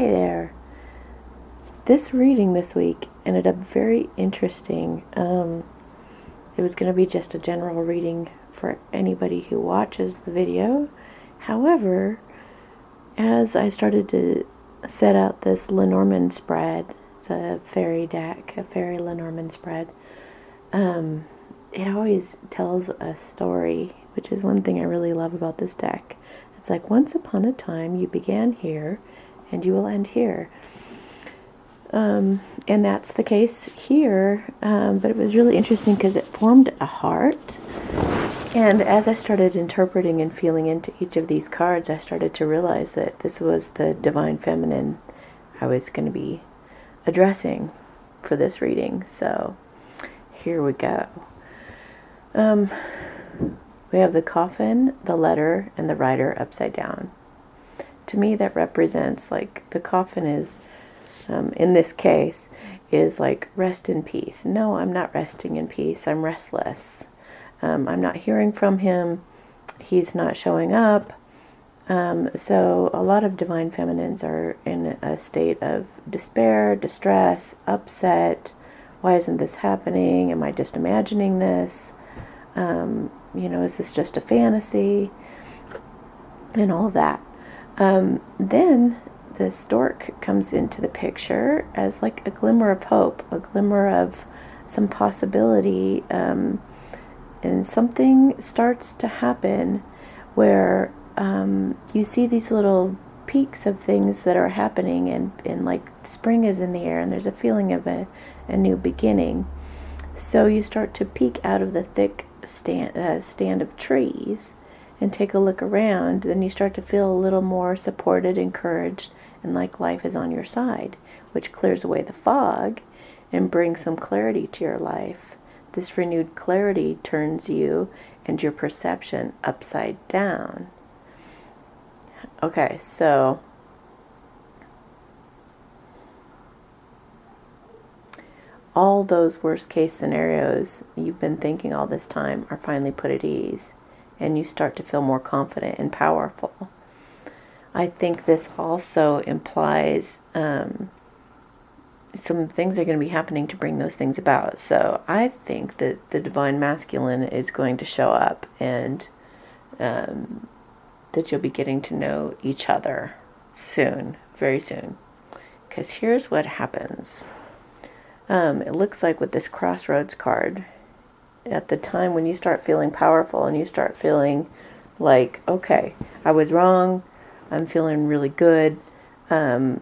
Hey there. This reading this week ended up very interesting. It was going to be just a general reading for anybody who watches the video. However, as I started to set out this Lenormand spread, it's a fairy deck, a fairy Lenormand spread, it always tells a story, which is one thing I really love about this deck. It's like, once upon a time you began here and you will end here. And that's the case here, but it was really interesting because it formed a heart. And as I started interpreting and feeling into each of these cards, I started to realize that this was the divine feminine I was going to be addressing for this reading. So here we go. We have the coffin, the letter, and the rider upside down. To me, that represents, like, the coffin is, in this case, is like, rest in peace. No, I'm not resting in peace. I'm restless. I'm not hearing from him. He's not showing up. So a lot of divine feminines are in a state of despair, distress, upset. Why isn't this happening? Am I just imagining this? Is this just a fantasy? And all of that. Then the stork comes into the picture as like a glimmer of hope, a glimmer of some possibility, and something starts to happen where you see these little peaks of things that are happening, and like spring is in the air, and there's a feeling of a new beginning. So you start to peek out of the thick stand of trees and take a look around. Then you start to feel a little more supported, encouraged, and like life is on your side, which clears away the fog and brings some clarity to your life. This renewed clarity turns you and your perception upside down. Okay, so all those worst case scenarios you've been thinking all this time are finally put at ease, and you start to feel more confident and powerful. I think this also implies some things are going to be happening to bring those things about. So I think that the divine masculine is going to show up, and that you'll be getting to know each other soon, very soon. Because here's what happens. It looks like with this crossroads card, at the time when you start feeling powerful and you start feeling like, okay, I was wrong, I'm feeling really good, and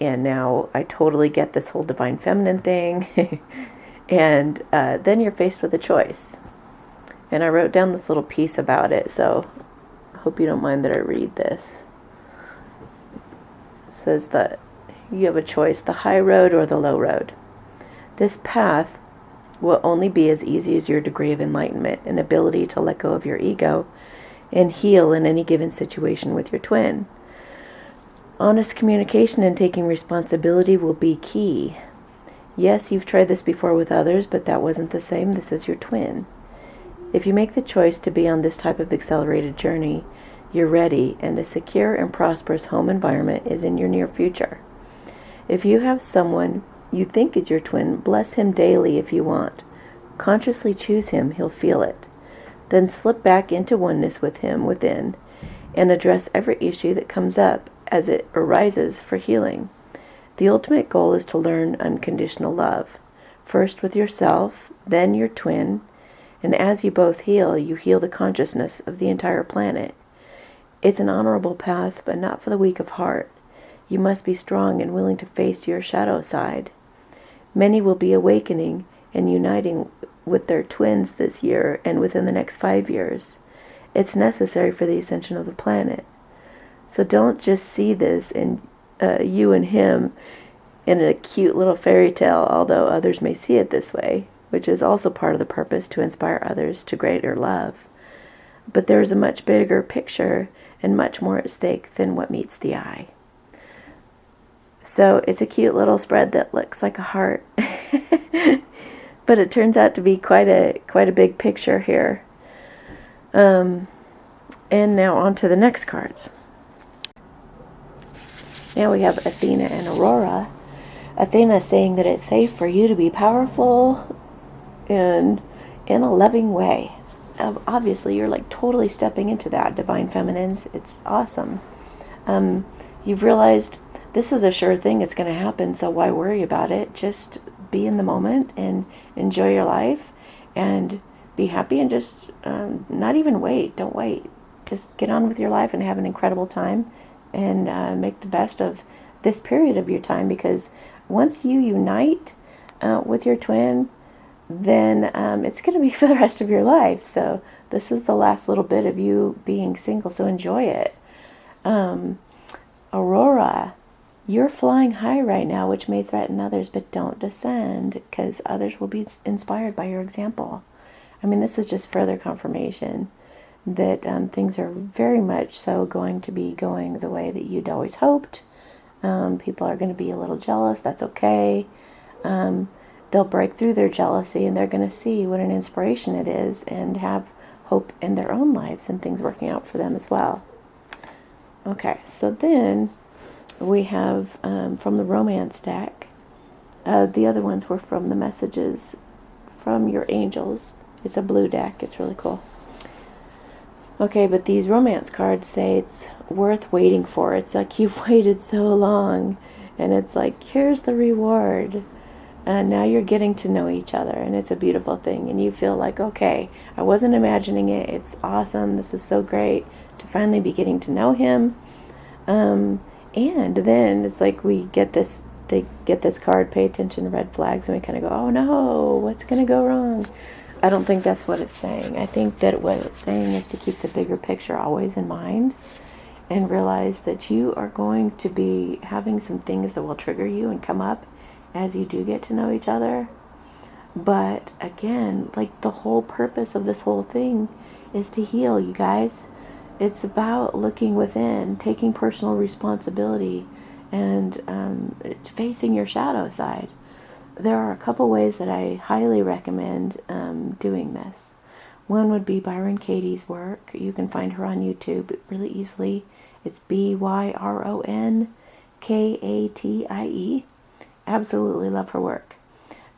now I totally get this whole divine feminine thing, and then you're faced with a choice. And I wrote down this little piece about it, so I hope you don't mind that I read this. It says that you have a choice, the high road or the low road. This path will only be as easy as your degree of enlightenment and ability to let go of your ego and heal in any given situation with your twin. Honest communication and taking responsibility will be key. Yes, you've tried this before with others, but that wasn't the same. This is your twin. If you make the choice to be on this type of accelerated journey, you're ready, and a secure and prosperous home environment is in your near future. If you have someone you think is your twin, bless him daily if you want. Consciously choose him, he'll feel it. Then slip back into oneness with him within and address every issue that comes up as it arises for healing. The ultimate goal is to learn unconditional love. First with yourself, then your twin, and as you both heal, you heal the consciousness of the entire planet. It's an honorable path, but not for the weak of heart. You must be strong and willing to face your shadow side. Many will be awakening and uniting with their twins this year and within the next 5 years. It's necessary for the ascension of the planet. So don't just see this in you and him in a cute little fairy tale, although others may see it this way, which is also part of the purpose, to inspire others to greater love. But there is a much bigger picture and much more at stake than what meets the eye. So it's a cute little spread that looks like a heart, but it turns out to be quite a big picture here. And now on to the next cards. Now we have Athena and Aurora. Athena is saying that it's safe for you to be powerful and in a loving way. Obviously, you're like totally stepping into that, divine feminines. It's awesome. You've realized this is a sure thing. It's going to happen, so why worry about it? Just be in the moment and enjoy your life and be happy, and just not even wait. Don't wait. Just get on with your life and have an incredible time, and make the best of this period of your time, because once you unite with your twin, then it's going to be for the rest of your life. So this is the last little bit of you being single, so enjoy it. Aurora, you're flying high right now, which may threaten others, but don't descend, because others will be inspired by your example. I mean, this is just further confirmation that things are very much so going to be going the way that you'd always hoped. People are going to be a little jealous. That's okay. They'll break through their jealousy, and they're going to see what an inspiration it is and have hope in their own lives and things working out for them as well. Okay, so then we have from the romance deck. The other ones were from the messages from your angels. It's a blue deck. It's really cool. Okay, but these romance cards say it's worth waiting for. It's like you've waited so long, and it's like, here's the reward. And now you're getting to know each other, and it's a beautiful thing. And you feel like, okay, I wasn't imagining it. It's awesome. This is so great to finally be getting to know him. And then it's like they get this card, pay attention to red flags, and we kind of go, oh no, what's going to go wrong? I don't think that's what it's saying. I think that what it's saying is to keep the bigger picture always in mind, and realize that you are going to be having some things that will trigger you and come up as you do get to know each other. But again, like, the whole purpose of this whole thing is to heal, you guys. It's about looking within, taking personal responsibility, and facing your shadow side. There are a couple ways that I highly recommend doing this. One would be Byron Katie's work. You can find her on YouTube really easily. It's BYRONKATIE. Absolutely love her work.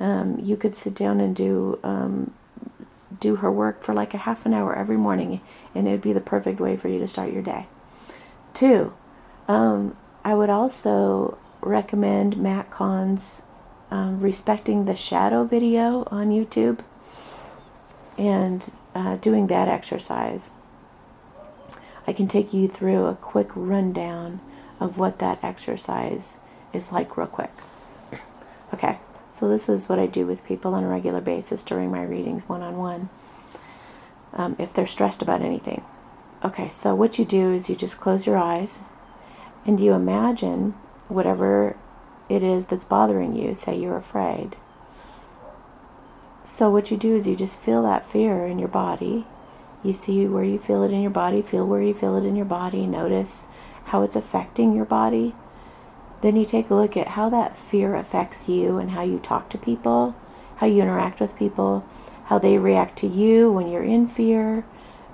You could sit down and do her work for like a half an hour every morning, and it would be the perfect way for you to start your day. 2, I would also recommend Matt Kahn's Respecting the Shadow video on YouTube, and doing that exercise. I can take you through a quick rundown of what that exercise is like real quick. Okay, so this is what I do with people on a regular basis during my readings one-on-one, if they're stressed about anything. Okay, so what you do is you just close your eyes, and you imagine whatever it is that's bothering you. Say you're afraid. So what you do is you just feel that fear in your body. You see where you feel it in your body, feel where you feel it in your body, notice how it's affecting your body. Then you take a look at how that fear affects you and how you talk to people, how you interact with people, how they react to you when you're in fear.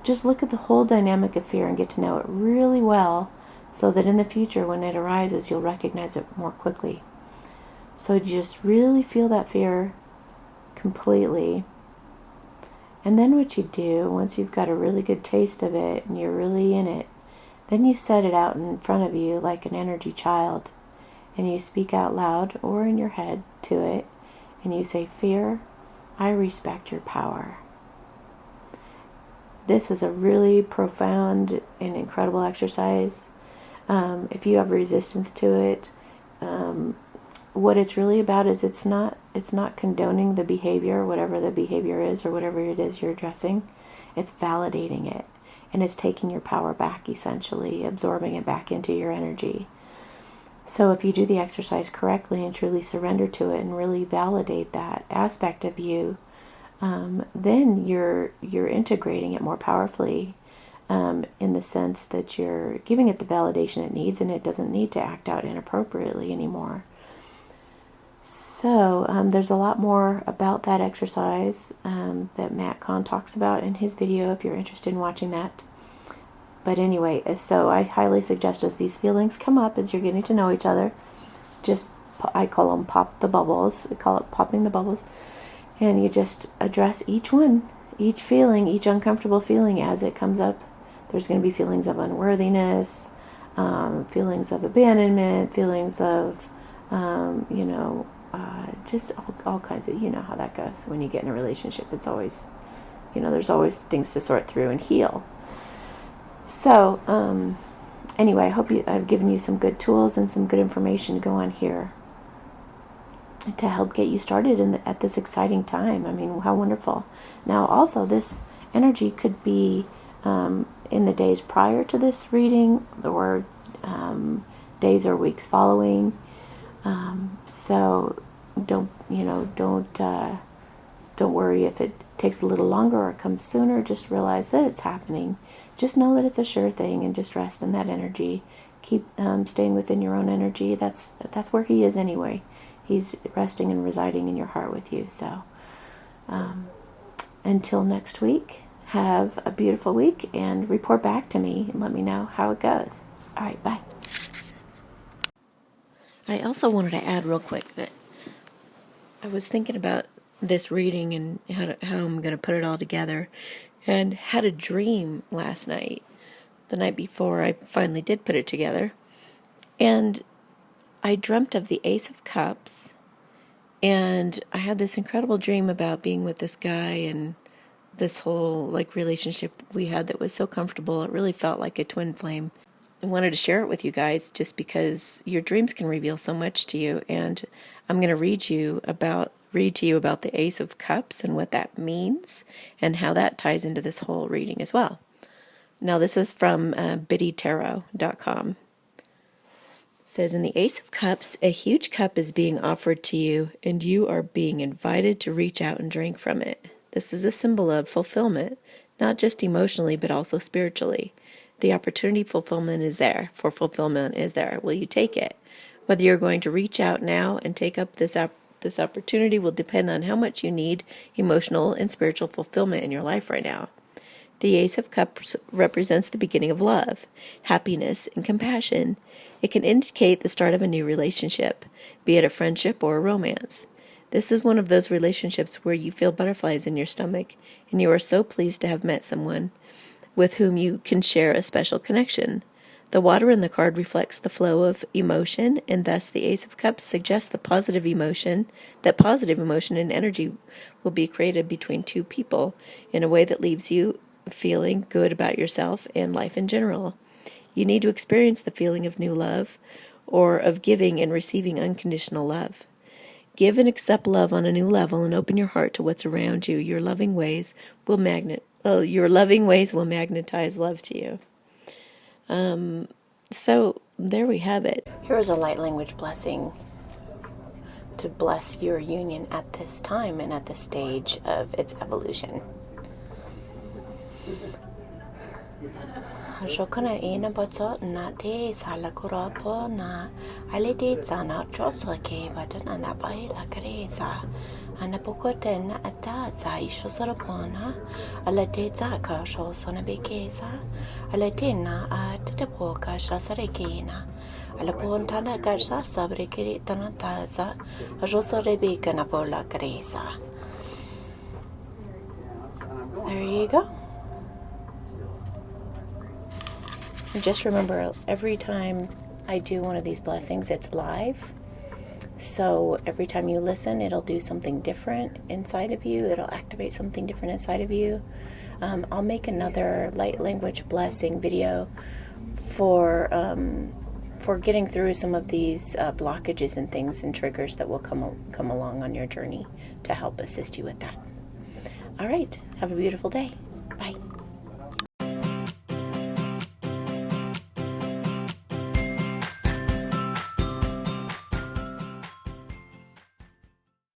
Just look at the whole dynamic of fear and get to know it really well, so that in the future when it arises, you'll recognize it more quickly. So you just really feel that fear completely. And then what you do, once you've got a really good taste of it and you're really in it, then you set it out in front of you like an energy child, and you speak out loud or in your head to it, and you say, "Fear, I respect your power." This is a really profound and incredible exercise. If you have resistance to it, what it's really about is it's not condoning the behavior, whatever the behavior is or whatever it is you're addressing. It's validating it, and it's taking your power back, essentially absorbing it back into your energy. So if you do the exercise correctly and truly surrender to it and really validate that aspect of you, then you're integrating it more powerfully, in the sense that you're giving it the validation it needs, and it doesn't need to act out inappropriately anymore. So there's a lot more about that exercise that Matt Kahn talks about in his video if you're interested in watching that. But anyway, so I highly suggest as these feelings come up, as you're getting to know each other, just, I call them pop the bubbles. I call it popping the bubbles. And you just address each one, each feeling, each uncomfortable feeling as it comes up. There's going to be feelings of unworthiness, feelings of abandonment, feelings of, just all kinds of, you know how that goes when you get in a relationship. It's always, there's always things to sort through and heal. So, anyway, I hope I've given you some good tools and some good information to go on here to help get you started at this exciting time. I mean, how wonderful. Now, also, this energy could be in the days prior to this reading, or days or weeks following. So don't worry if it takes a little longer or comes sooner. Just realize that it's happening. Just know that it's a sure thing, and just rest in that energy. Keep staying within your own energy. That's where he is anyway. He's resting and residing in your heart with you. So until next week, have a beautiful week, and report back to me and let me know how it goes. All right, bye. I also wanted to add real quick that I was thinking about this reading and how I'm going to put it all together, and had a dream last night, the night before I finally did put it together. And I dreamt of the Ace of Cups, and I had this incredible dream about being with this guy and this whole relationship we had that was so comfortable. It really felt like a twin flame. I wanted to share it with you guys just because your dreams can reveal so much to you, and I'm going to read to you about the Ace of Cups and what that means and how that ties into this whole reading as well. Now, this is from biddytarot.com. It says, in the Ace of Cups, a huge cup is being offered to you, and you are being invited to reach out and drink from it. This is a symbol of fulfillment, not just emotionally, but also spiritually. The opportunity for fulfillment is there. Will you take it? Whether you're going to reach out now and take up this opportunity will depend on how much you need emotional and spiritual fulfillment in your life right now. The Ace of Cups represents the beginning of love, happiness, and compassion. It can indicate the start of a new relationship, be it a friendship or a romance. This is one of those relationships where you feel butterflies in your stomach, and you are so pleased to have met someone with whom you can share a special connection. The water in the card reflects the flow of emotion, and thus the Ace of Cups suggests that positive emotion and energy will be created between two people in a way that leaves you feeling good about yourself and life in general. You need to experience the feeling of new love, or of giving and receiving unconditional love. Give and accept love on a new level, and open your heart to what's around you. Your loving ways will magnetize love to you. So there we have it. Here's a light language blessing to bless your union at this time and at this stage of its evolution. Shokana ina bato na te sala kurapo na alete zana chosoke badana na bai la kareza anapokote na ata za ishosarapona alete zaka shosona bekeza alete na atatapoka shasarekina alapontana gasha sabrekiri tanataza ajosorebeka na pola kareza. There you go. Just remember, every time I do one of these blessings, it's live. So every time you listen, it'll do something different inside of you. It'll activate something different inside of you. I'll make another light language blessing video for getting through some of these blockages and things and triggers that will come along on your journey to help assist you with that. All right. Have a beautiful day. Bye.